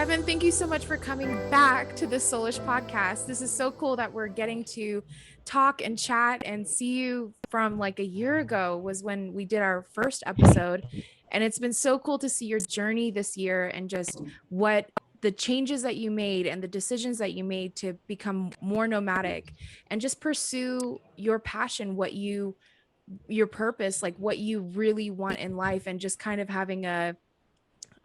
Kevin, thank you so much for coming back to the Soulish podcast. This is so cool that we're getting to talk and chat and see you from like a year ago was when we did our first episode. And it's been so cool to see your journey this year and just what the changes that you made and the decisions that you made to become more nomadic and just pursue your passion, your purpose, like what you really want in life, and just kind of having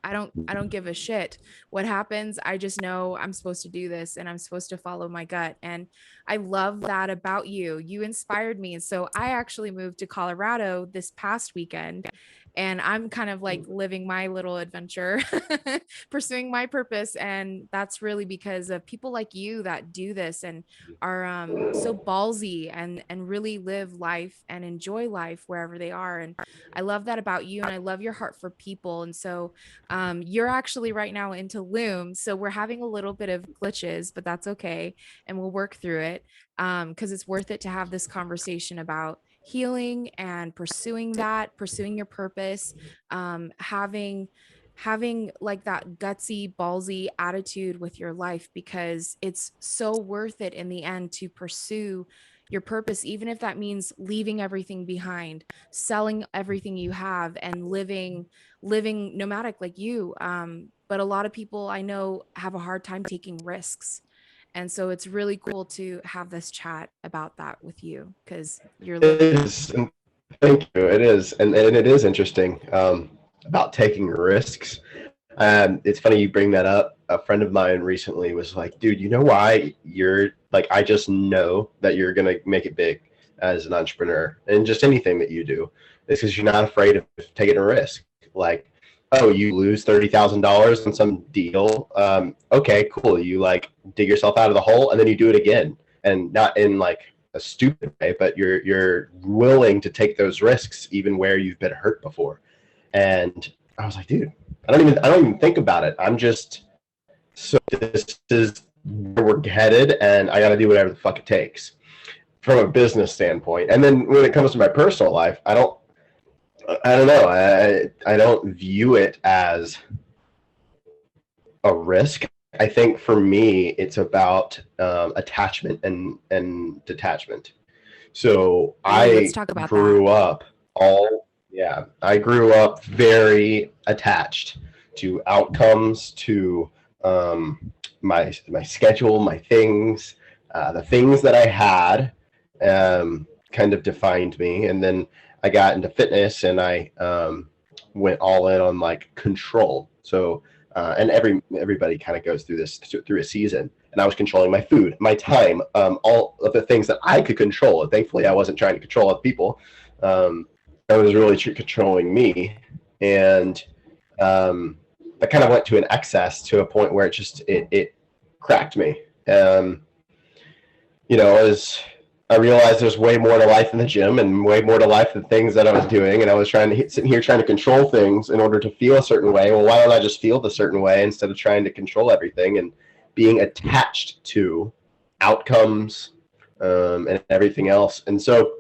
I don't give a shit what happens. I just know I'm supposed to do this and I'm supposed to follow my gut. And I love that about you. You inspired me. And so I actually moved to Colorado this past weekend, and I'm kind of like living my little adventure, pursuing my purpose. And that's really because of people like you that do this and are so ballsy and really live life and enjoy life wherever they are. And I love that about you. And I love your heart for people. And so you're actually right now into Loom. So we're having a little bit of glitches, but that's okay. And we'll work through it because it's worth it to have this conversation about healing and pursuing your purpose, having like that gutsy, ballsy attitude with your life, because it's so worth it in the end to pursue your purpose, even if that means leaving everything behind, selling everything you have, and living nomadic like you. But a lot of people I know have a hard time taking risks. And so it's really cool to have this chat about that with you because you're It living. is. And thank you. It is. And it is interesting about taking risks. It's funny you bring that up. A friend of mine recently was like, dude, you know why you're like, I just know that you're going to make it big as an entrepreneur and just anything that you do. It's because you're not afraid of taking a risk. Like, oh, you lose $30,000 on some deal. Okay, cool. You like dig yourself out of the hole and then you do it again, and not in like a stupid way, but you're willing to take those risks even where you've been hurt before. And I was like, dude, I don't even think about it. I'm just, so this is where we're headed, and I got to do whatever the fuck it takes from a business standpoint. And then when it comes to my personal life, I don't know. I don't view it as a risk. I think for me, it's about attachment and detachment. So Let's I talk about that. grew up I grew up very attached to outcomes, to my schedule, my things, the things that I had kind of defined me. And then I got into fitness and I went all in on like control. So and everybody kind of goes through this through a season. And I was controlling my food, my time, all of the things that I could control. And thankfully, I wasn't trying to control other people. I was really controlling me, and I kind of went to an excess to a point where it cracked me. As I realized there's way more to life in the gym and way more to life than things that I was doing. And I was sitting here trying to control things in order to feel a certain way. Well, why don't I just feel the certain way instead of trying to control everything and being attached to outcomes and everything else? And so,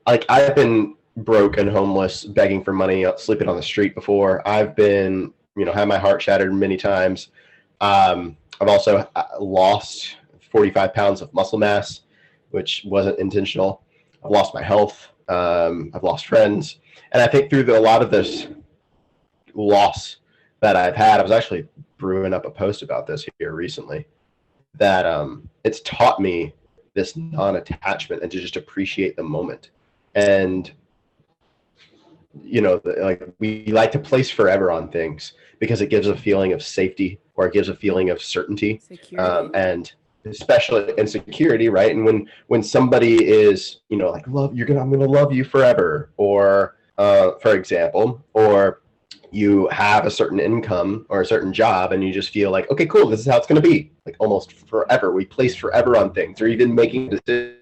like I've been broke and homeless, begging for money, sleeping on the street before. I've been, had my heart shattered many times. I've also lost 45 pounds of muscle mass, which wasn't intentional. I've lost my health. I've lost friends. And I think through a lot of this loss that I've had, I was actually brewing up a post about this here recently, that it's taught me this non-attachment and to just appreciate the moment. And, we like to place forever on things because it gives a feeling of safety, or it gives a feeling of certainty. And especially insecurity, right? And when somebody is, like, I'm going to love you forever, or for example, or you have a certain income or a certain job and you just feel like, okay, cool, this is how it's going to be, like almost forever. We place forever on things, or even making decisions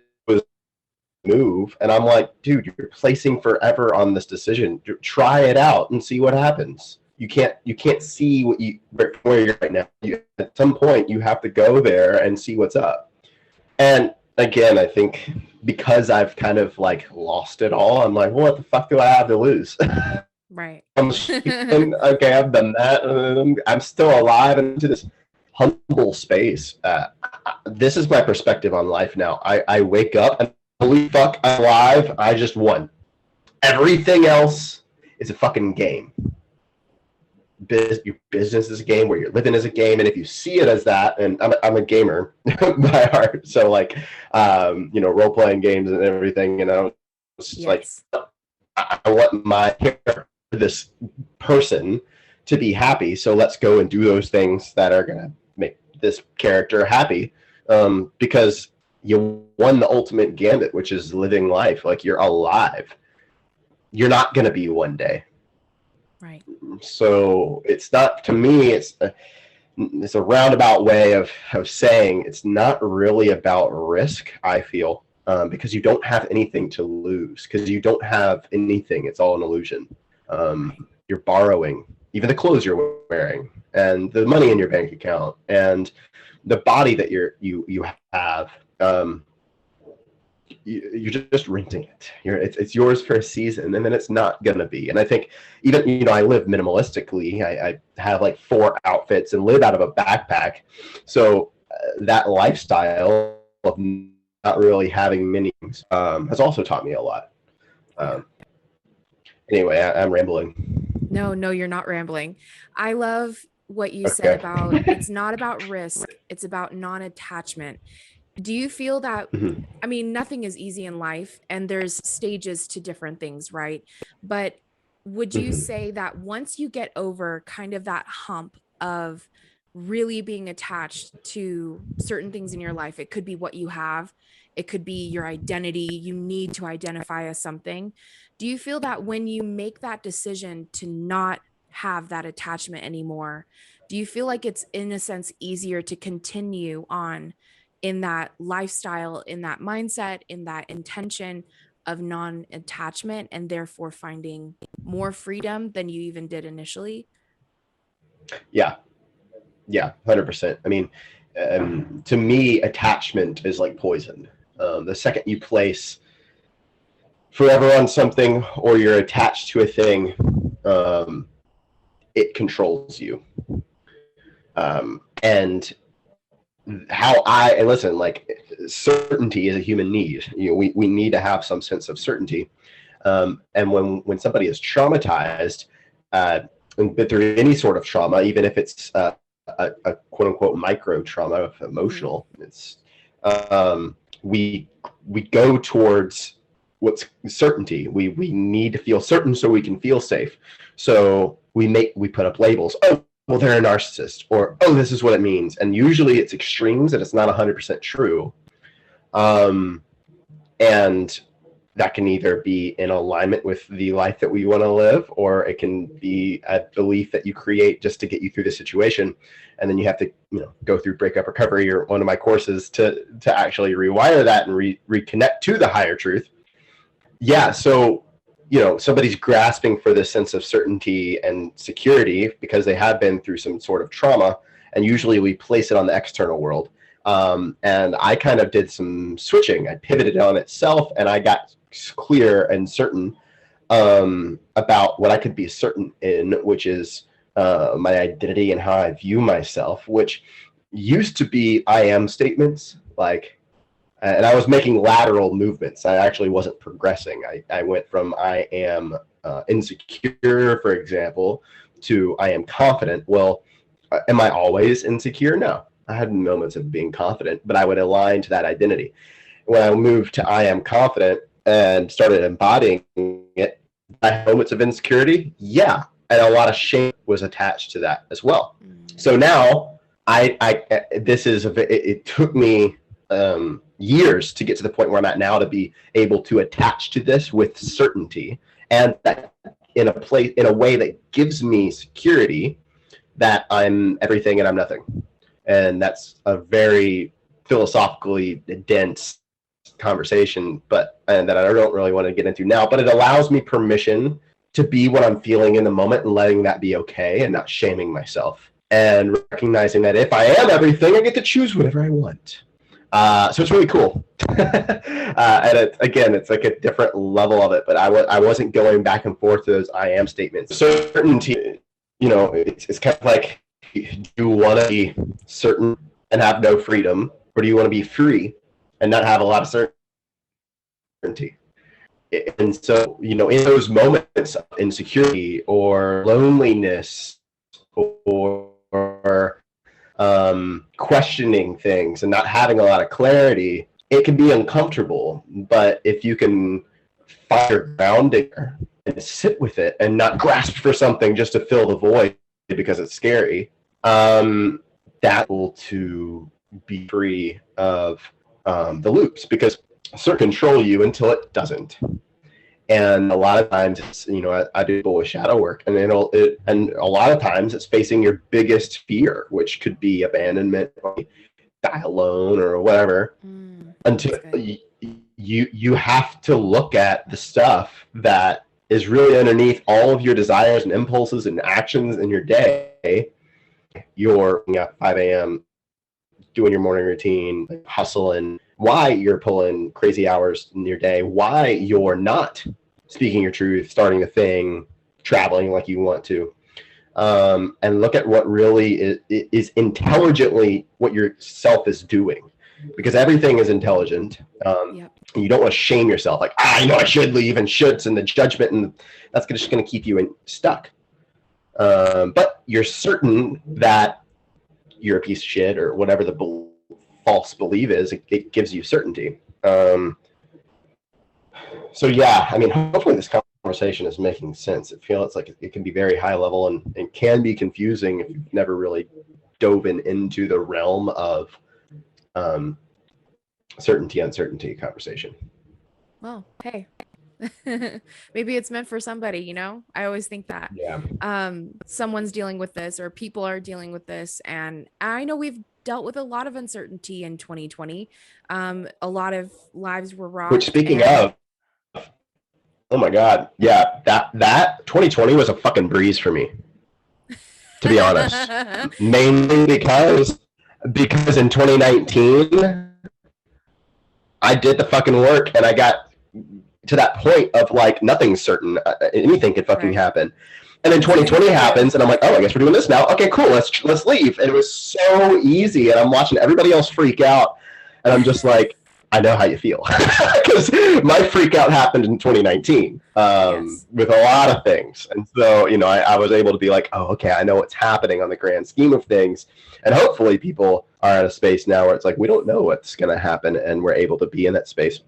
move. And I'm like, dude, you're placing forever on this decision. Try it out and see what happens. You can't see where you're right now. At some point, you have to go there and see what's up. And again, I think because I've kind of like lost it all, I'm like, well, what the fuck do I have to lose? Right. I'm sleeping. Okay, I've done that. I'm still alive and into this humble space. This is my perspective on life now. I wake up and holy fuck, I'm alive. I just won. Everything else is a fucking game. Your business is a game, where you're living is a game, and if you see it as that, and I'm a gamer by heart, so like role playing games and everything, and I was Yes. like, I want my this person to be happy, so let's go and do those things that are gonna make this character happy, because you won the ultimate gambit, which is living life. Like, you're alive. You're not gonna be one day. Right. So it's not, to me, it's a roundabout way of saying it's not really about risk, I feel, because you don't have anything to lose, because you don't have anything. It's all an illusion. You're borrowing even the clothes you're wearing and the money in your bank account and the body that you have. You're just renting it. It's yours for a season, and then it's not gonna be. And I think, even I live minimalistically. I have like 4 outfits and live out of a backpack. So that lifestyle of not really having many things has also taught me a lot. Anyway, I'm rambling. No, you're not rambling. I love what you said about it's not about risk, it's about non-attachment. Do you feel that, I mean, nothing is easy in life and there's stages to different things, right? But would you say that once you get over kind of that hump of really being attached to certain things in your life, it could be what you have, it could be your identity, you need to identify as something. Do you feel that when you make that decision to not have that attachment anymore, do you feel like it's in a sense easier to continue on in that lifestyle, in that mindset, in that intention of non-attachment, and therefore finding more freedom than you even did initially? Yeah, 100%. I mean, to me, attachment is like poison. The second you place forever on something, or you're attached to a thing, it controls you. And listen, like, certainty is a human need. We need to have some sense of certainty. And when somebody is traumatized, but through any sort of trauma, even if it's a quote unquote micro trauma, emotional, it's we go towards what's certainty. We need to feel certain so we can feel safe. So we put up labels. Oh, well, they're a narcissist, or, oh, this is what it means. And usually it's extremes and it's not 100% true. And that can either be in alignment with the life that we want to live, or it can be a belief that you create just to get you through the situation. And then you have to, go through breakup recovery or one of my courses to actually rewire that and reconnect to the higher truth. Yeah. So, somebody's grasping for this sense of certainty and security because they have been through some sort of trauma, and usually we place it on the external world. And I kind of did some switching. I pivoted on itself, and I got clear and certain about what I could be certain in, which is my identity and how I view myself, which used to be I am statements, like, and I was making lateral movements. I actually wasn't progressing. I went from I am insecure, for example, to I am confident. Well, am I always insecure? No. I had moments of being confident, but I would align to that identity. When I moved to I am confident and started embodying it, I had moments of insecurity. Yeah. And a lot of shame was attached to that as well. So now it took me years to get to the point where I'm at now, to be able to attach to this with certainty, and that in a way that gives me security that I'm everything and I'm nothing. And that's a very philosophically dense conversation, and that I don't really want to get into now, but it allows me permission to be what I'm feeling in the moment and letting that be okay, and not shaming myself, and recognizing that if I am everything, I get to choose whatever I want. So it's really cool. And again, it's like a different level of it, but I wasn't going back and forth to those I am statements. Certainty, it's kind of like, do you want to be certain and have no freedom, or do you want to be free and not have a lot of certainty? And so, in those moments of insecurity or loneliness or questioning things and not having a lot of clarity, it can be uncomfortable. But if you can find your grounding and sit with it and not grasp for something just to fill the void because it's scary, that will to be free of the loops, because it control you until it doesn't. And a lot of times it's, I do with shadow work, and and a lot of times it's facing your biggest fear, which could be abandonment, die alone, or whatever. Until you have to look at the stuff that is really underneath all of your desires and impulses and actions in your day. You're at 5 a.m. doing your morning routine, hustling, why you're pulling crazy hours in your day, why you're not speaking your truth, starting a thing, traveling like you want to, and look at what really is intelligently what your self is doing, because everything is intelligent. You don't want to shame yourself, like, I should leave, and shoulds and the judgment, and that's just going to keep you stuck. But you're certain that you're a piece of shit, or whatever the false belief is. It gives you certainty. So yeah, hopefully this conversation is making sense. It feels like it can be very high level and can be confusing if you've never really dove into the realm of uncertainty conversation. Well, hey, maybe it's meant for somebody, I always think that. Someone's dealing with this, or people are dealing with this. And I know we've dealt with a lot of uncertainty in 2020. A lot of lives were rocked. Which, speaking of, oh my God, yeah, that 2020 was a fucking breeze for me, to be honest. Mainly because in 2019, I did the fucking work, and I got to that point of like, nothing's certain. Anything could fucking happen. And then 2020 happens, and I'm like, oh, I guess we're doing this now. Okay, cool. Let's leave. And it was so easy. And I'm watching everybody else freak out, and I'm just like, I know how you feel, because my freak out happened in 2019 with a lot of things. And so, I was able to be like, oh, okay, I know what's happening on the grand scheme of things. And hopefully people are at a space now where it's like, we don't know what's going to happen, and we're able to be in that space.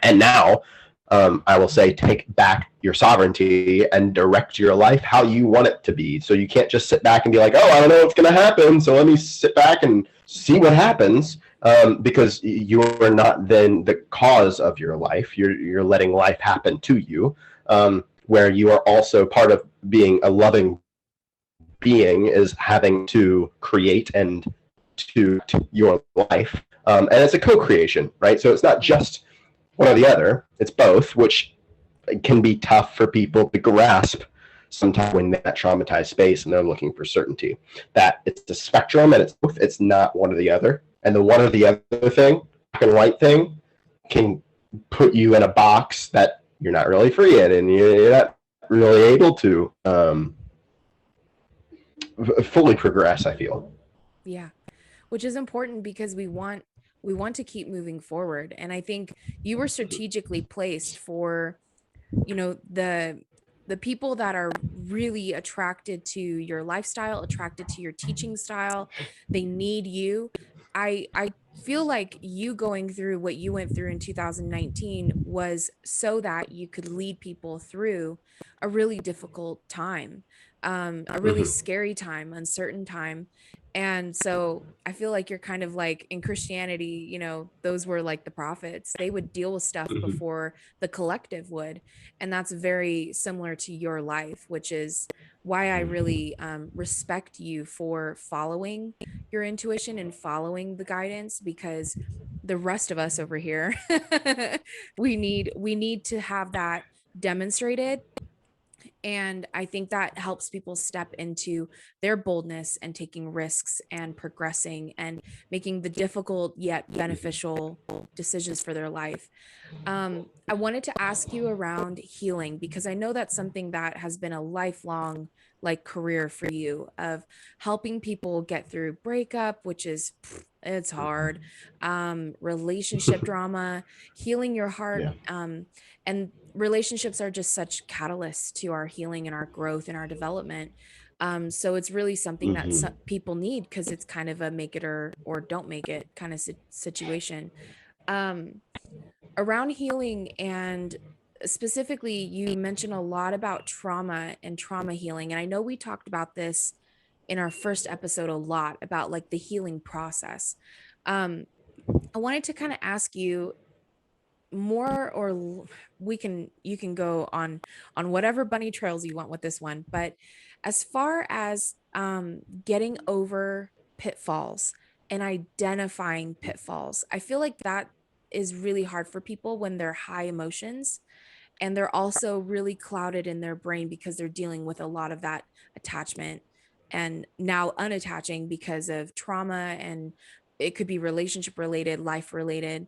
And now, I will say, take back your sovereignty and direct your life how you want it to be. So you can't just sit back and be like, oh, I don't know what's going to happen, so let me sit back and see what happens, because you are not then the cause of your life. You're letting life happen to you, where you are also part of being a loving being, is having to create and to your life. And it's a co-creation, right? So it's not just one or the other, it's both, which can be tough for people to grasp sometimes when they're in that traumatized space and they're looking for certainty. That it's a spectrum, and it's not one or the other. And the one or the other thing, black and white thing, can put you in a box that you're not really free in, and you're not really able to fully progress, I feel. Yeah, which is important, because we want to keep moving forward. And I think you were strategically placed for, the people that are really attracted to your lifestyle, attracted to your teaching style. They need you. I feel like you going through what you went through in 2019 was so that you could lead people through a really difficult time, a really scary time, uncertain time. And so I feel like you're kind of like, in Christianity, those were like the prophets. They would deal with stuff before the collective would. And that's very similar to your life, which is why I really respect you for following your intuition and following the guidance, because the rest of us over here, we need to have that demonstrated And I think that helps people step into their boldness and taking risks and progressing and making the difficult yet beneficial decisions for their life. I wanted to ask you around healing because I know that's something that has been a lifelong like career for you of helping people get through breakup, which is it's hard, relationship drama, healing your heart, Yeah. and relationships are just such catalysts to our healing and our growth and our development. So it's really something that Hmm. people need because it's kind of a make it or don't make it kind of situation. Um, Around healing and specifically you mentioned a lot about trauma and trauma healing, and I know we talked about this in our first episode a lot about like the healing process. um I wanted to kind of ask you more, or we can you can go on whatever bunny trails you want with this one, but as far as getting over pitfalls and identifying pitfalls, I feel like that is really hard for people when they're high emotions and they're also really clouded in their brain because they're dealing with a lot of that attachment and now unattaching because of trauma, and it could be relationship related, life related.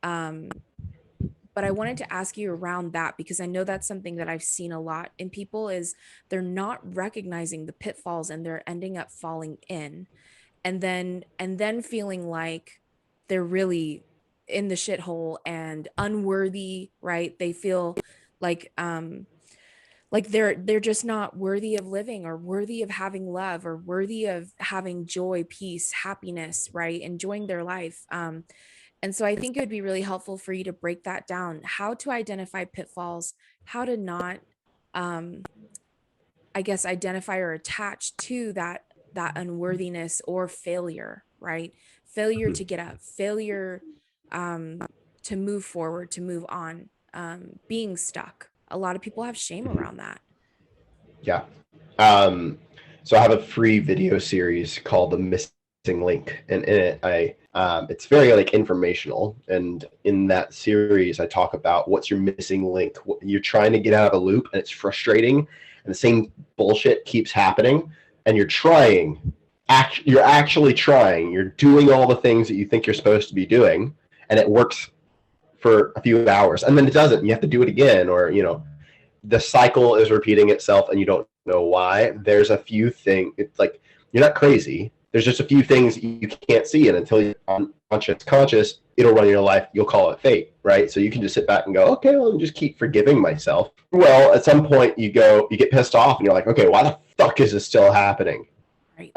um but I wanted to ask you around that because I know that's something that I've seen a lot in people is they're not recognizing the pitfalls and they're ending up falling in, and then feeling like they're really in the shithole and unworthy, right? They feel like they're just not worthy of living or worthy of having love or worthy of having joy, peace, happiness, right? Enjoying their life. And so I think it would be really helpful for you to break that down, how to identify pitfalls, how to not, um, I guess, identify or attach to that unworthiness or failure, right? Failure to get up, failure um, to move forward, to move on, being stuck. A lot of people have shame around that. Yeah. Um, so I have a free video series called The Missing Link, and in it, it's very like informational. And in that series, I talk about what's your missing link. You're trying to get out of a loop, and it's frustrating, and the same bullshit keeps happening, and you're trying. You're actually trying. You're doing all the things that you think you're supposed to be doing, and it works for a few hours, and then it doesn't. And you have to do it again, or the cycle is repeating itself and you don't know why. There's a few things. It's like you're not crazy. There's just a few things you can't see, and until you're conscious, it'll run your life. You'll call it fate, right? So you can just sit back and go, okay, well, just keep forgiving myself. Well, at some point you get pissed off and you're like, okay, why the fuck is this still happening? Right.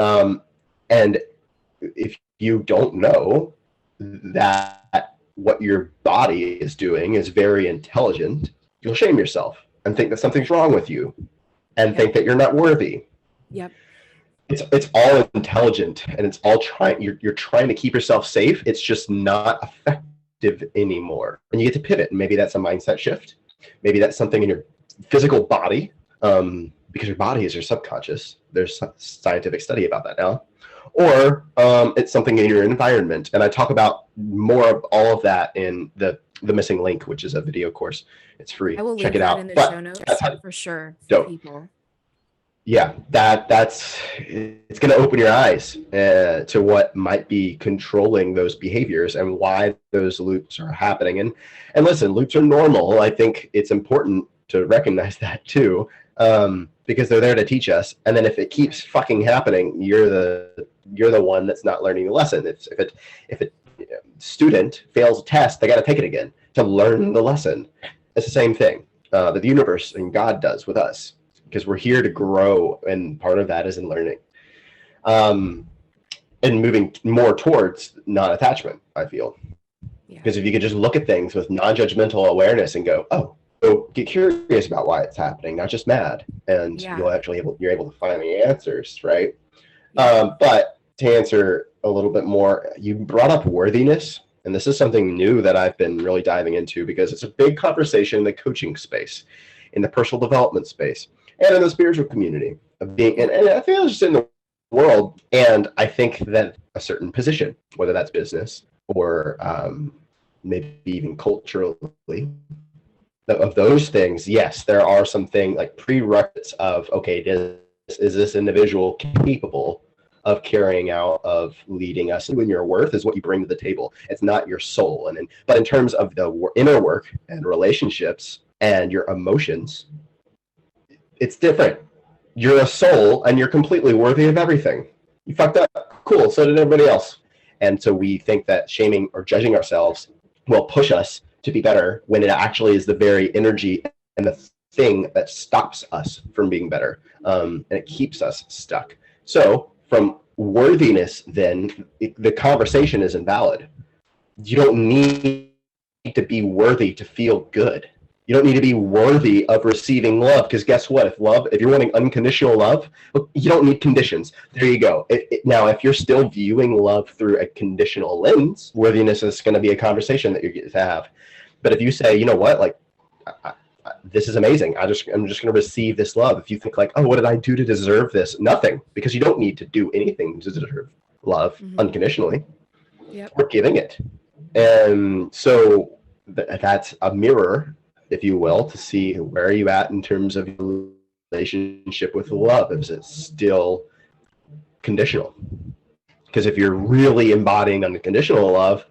And if you don't know that what your body is doing is very intelligent, you'll shame yourself and think that something's wrong with you and Yep. think that you're not worthy. Yep. It's all intelligent, and it's all trying. You're trying to keep yourself safe. It's just not effective anymore. And you get to pivot, and maybe that's a mindset shift. Maybe that's something in your physical body, because your body is your subconscious. There's scientific study about that now. Or it's something in your environment. And I talk about more of all of that in the Missing Link, which is a video course. It's free. I will Check link it that in out. the show But that's notes how for sure for dope. people. Yeah, that's it's going to open your eyes to what might be controlling those behaviors and why those loops are happening. And listen, loops are normal. I think it's important to recognize that too, because they're there to teach us. And then if it keeps fucking happening, you're the one that's not learning the lesson. If a student fails a test, they got to take it again to learn the lesson. It's the same thing that the universe and God does with us, because we're here to grow, and part of that is in learning, and moving more towards non-attachment, I feel. Yeah. Because if you could just look at things with non-judgmental awareness and go, oh, so get curious about why it's happening, not just mad, and Yeah. you're able to find the answers, right? Yeah. But to answer a little bit more, you brought up worthiness, and this is something new that I've been really diving into because it's a big conversation in the coaching space, in the personal development space, and in the spiritual community of being, and I feel it's just in the world. And I think that a certain position, whether that's business or maybe even culturally, of those things, yes, there are some things like prerequisites of, okay, is this individual capable of carrying out, of leading us? When your worth is what you bring to the table. It's not your soul. But in terms of the inner work and relationships and your emotions, it's different. You're a soul and you're completely worthy of everything. You fucked up. Cool. So did everybody else. And so we think that shaming or judging ourselves will push us to be better, when it actually is the very energy and the thing that stops us from being better. And it keeps us stuck. So from worthiness, then the conversation is invalid. You don't need to be worthy to feel good. You don't need to be worthy of receiving love, because guess what? If you're wanting unconditional love, you don't need conditions. There you go. Now, if you're still viewing love through a conditional lens, worthiness is going to be a conversation that you get to have. But if you say, you know what, like, this is amazing, I'm just going to receive this love. If you think like, oh, what did I do to deserve this? Nothing, because you don't need to do anything to deserve love unconditionally. Yep. We're giving it. And so that's a mirror, if you will, to see where are you at in terms of your relationship with love. Is it still conditional? Because if you're really embodying unconditional love,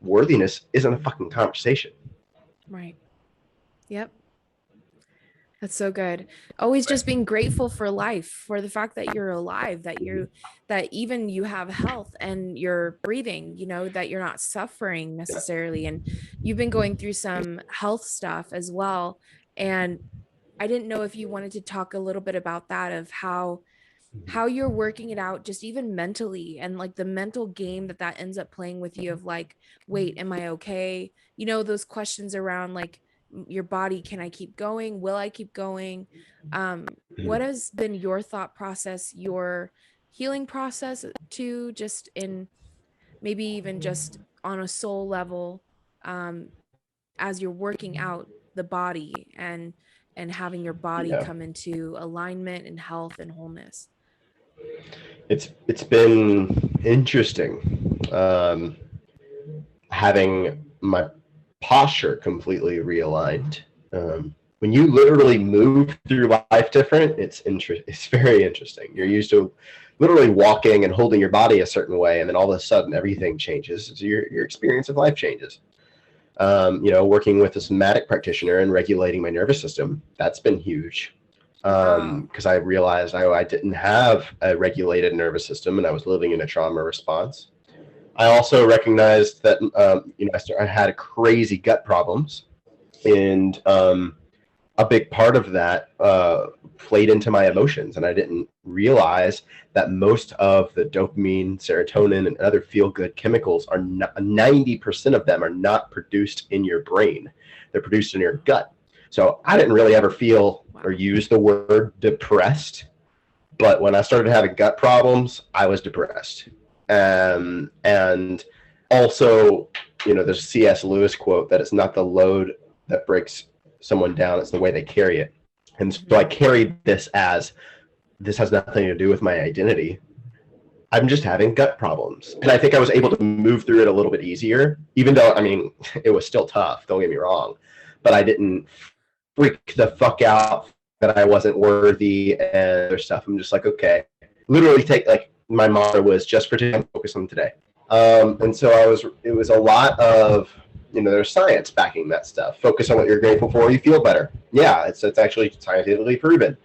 worthiness isn't a fucking conversation. Right. Yep. That's so good. Always just being grateful for life, for the fact that you're alive, that even you have health and you're breathing, that you're not suffering necessarily. And you've been going through some health stuff as well. And I didn't know if you wanted to talk a little bit about that, of how you're working it out, just even mentally, and like the mental game that ends up playing with you, of like, wait, am I okay? Those questions around like your body, can I keep going? Will I keep going? What has been your thought process, your healing process, to just in maybe even just on a soul level, as you're working out the body and having your body come into alignment and health and wholeness? It's been interesting, having my posture completely realigned. When you literally move through life different, it's very interesting. You're used to literally walking and holding your body a certain way, and then all of a sudden everything changes. So your experience of life changes. Working with a somatic practitioner and regulating my nervous system, that's been huge. Because I realized I didn't have a regulated nervous system, and I was living in a trauma response. I also recognized that I had crazy gut problems, and a big part of that played into my emotions, and I didn't realize that most of the dopamine, serotonin, and other feel-good chemicals are 90% of them are not produced in your brain; they're produced in your gut. So I didn't really ever feel or use the word depressed, but when I started having gut problems, I was depressed. And also, there's a C.S. Lewis quote that it's not the load that breaks someone down, it's the way they carry it. And so I carried this as, this has nothing to do with my identity. I'm just having gut problems. And I think I was able to move through it a little bit easier, even though, it was still tough, don't get me wrong, but I didn't freak the fuck out that I wasn't worthy and other stuff. I'm just like, okay, literally my motto was just for today, focus on today. And so it was a lot of, there's science backing that stuff. Focus on what you're grateful for, you feel better. Yeah, it's actually scientifically proven.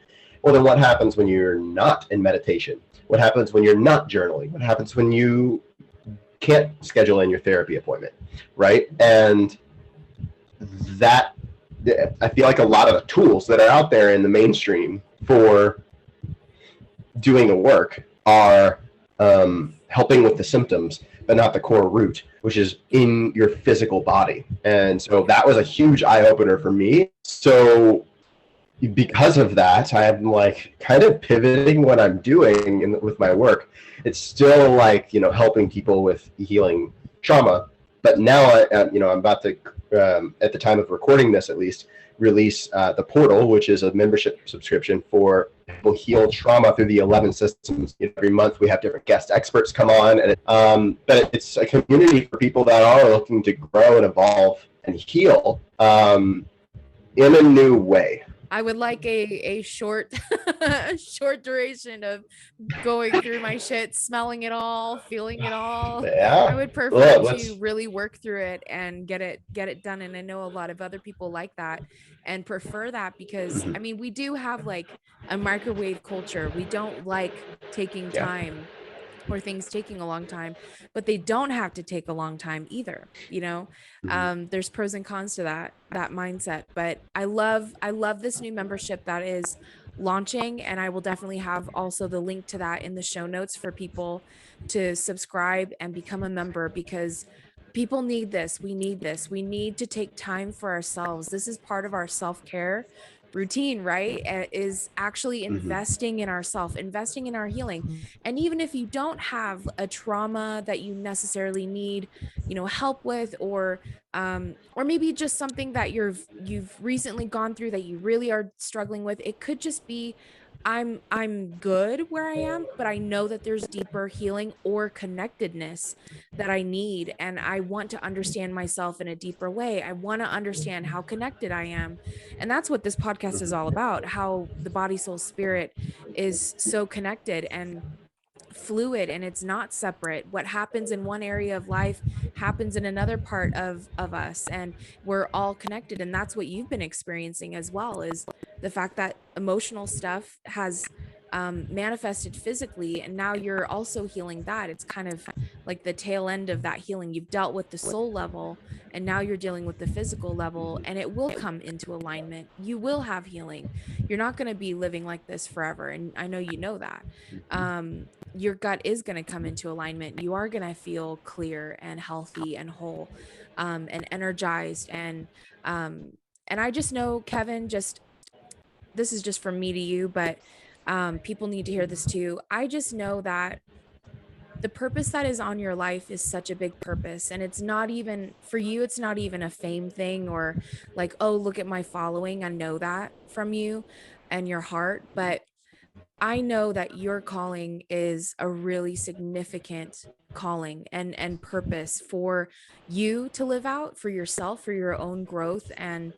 Well, then what happens when you're not in meditation? What happens when you're not journaling? What happens when you can't schedule in your therapy appointment, right? And that, I feel like a lot of the tools that are out there in the mainstream for doing the work are helping with the symptoms, but not the core root, which is in your physical body. And so that was a huge eye-opener for me. So because of that, I'm like kind of pivoting what I'm doing with my work. It's still like, helping people with healing trauma. But now, I'm about to, at the time of recording this at least, release the portal, which is a membership subscription for people heal trauma through the 11 systems. Every month we have different guest experts come on, and but it's a community for people that are looking to grow and evolve and heal. in a new way. I would like a short short duration of going through my shit, smelling it all, feeling it all. I Yeah. would prefer Look, to let's. really work through it and get it done. And I know a lot of other people like that and prefer that because I Mhm. mean, we do have like a microwave culture. We don't like taking Yeah. time or things taking a long time, but they don't have to take a long time either. Mhm. There's pros and cons to that mindset, but I love this new membership that is launching, and I will definitely have also the link to that in the show notes for people to subscribe and become a member, because people need this. We need this. We need to take time for ourselves. This is part of our self-care routine, right? Is actually Mhm. investing in ourselves, investing in our healing. And even if you don't have a trauma that you necessarily need, help with, or maybe just something that you've recently gone through that you really are struggling with, it could just be, I'm good where I am, but I know that there's deeper healing or connectedness that I need, and I want to understand myself in a deeper way. I want to understand how connected I am. And that's what this podcast is all Mhm. about, how the body, soul, spirit is so connected and fluid, and it's not separate. What happens in one area of life happens in another part of us, and we're all connected. And that's what you've been experiencing as well, is the fact that emotional stuff has manifested physically, and now you're also healing that. It's kind of like the tail end of that healing. You've dealt with the soul level, and now you're dealing with the physical level, and it will come into alignment. You will have healing. You're not going to be living like this forever, and I know you know that. Your gut is going to come into alignment. You are going to feel clear and healthy and whole, and energized. Um, and I just know, Kevin, just this is just from me to you, but people need to hear this too. I just know that the purpose that is on your life is such a big purpose. And it's not even for you, it's not even a fame thing or like, oh, look at my following. I know that from you and your heart. But I know that your calling is a really significant calling and purpose for you to live out for yourself, for your own growth and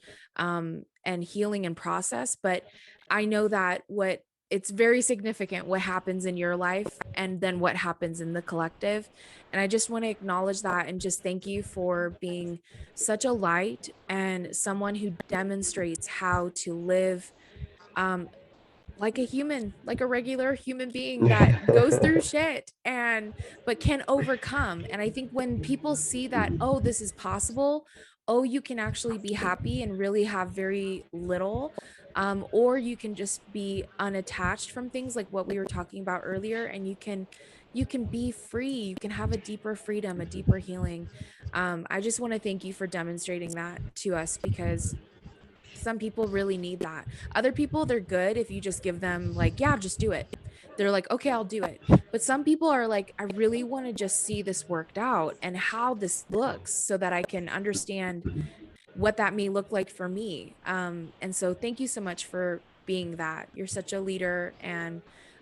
healing and process. But I know that what it's very significant what happens in your life and then what happens in the collective. And I just want to acknowledge that and just thank you for being such a light and someone who demonstrates how to live um, like a human, like a regular human being that goes through shit and but can overcome. And I think when people see that, Mhm. oh, this is possible, oh, you can actually be happy and really have very little, or you can just be unattached from things like what we were talking about earlier, and you can be free, you can have a deeper freedom, a deeper healing. I just want to thank you for demonstrating that to us, because some people really need that. Other people, they're good if you just give them like, yeah, just do it. They're like, okay, I'll do it. But some people are like, I really want to just see this worked out and how this looks so that I can understand what that may look like for me. And so thank you so much for being that. You're such a leader and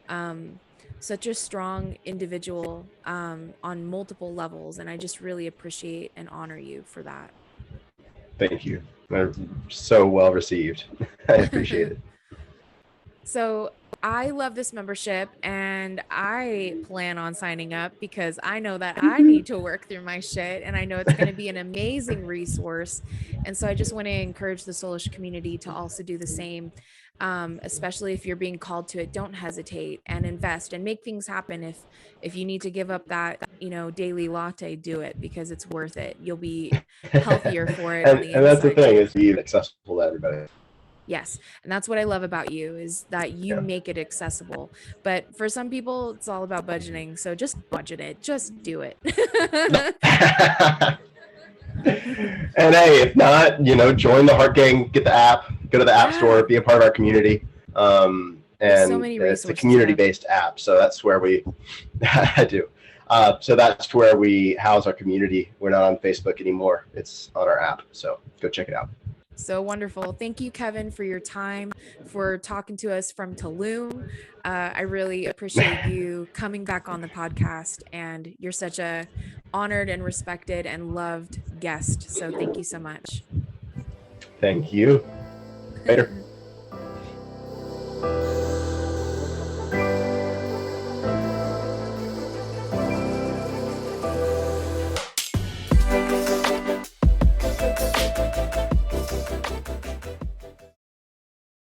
um, such a strong individual on multiple levels. And I just really appreciate and honor you for that. Thank you. They're so well received. I appreciate it. So I love this membership and I plan on signing up because I know that I need to work through my shit and I know it's going to be an amazing resource. And so I just want to encourage the Soulish community to also do the same. Especially if you're being called to it, don't hesitate and invest and make things happen. If you need to give up that, daily latte, do it because it's worth it. You'll be healthier for it on the And that's the inside thing too. is be accessible to everybody. Yes. And that's what I love about you is that you Yeah. make it accessible. But for some people, it's all about budgeting. So just budget it. Just do it. And hey, if not, join the Heart Gang, get the app, go to the App Store, Yeah. be a part of our community. There's so And many it's a resources there. community-based app, so that's where we, I do. So that's where we house our community. We're not on Facebook anymore. It's on our app, so go check it out. So wonderful. Thank you, Kevin, for your time, for talking to us from Tulum. I really appreciate you coming back on the podcast, and you're such a honored and respected and loved guest. So thank you so much. Thank you. Later.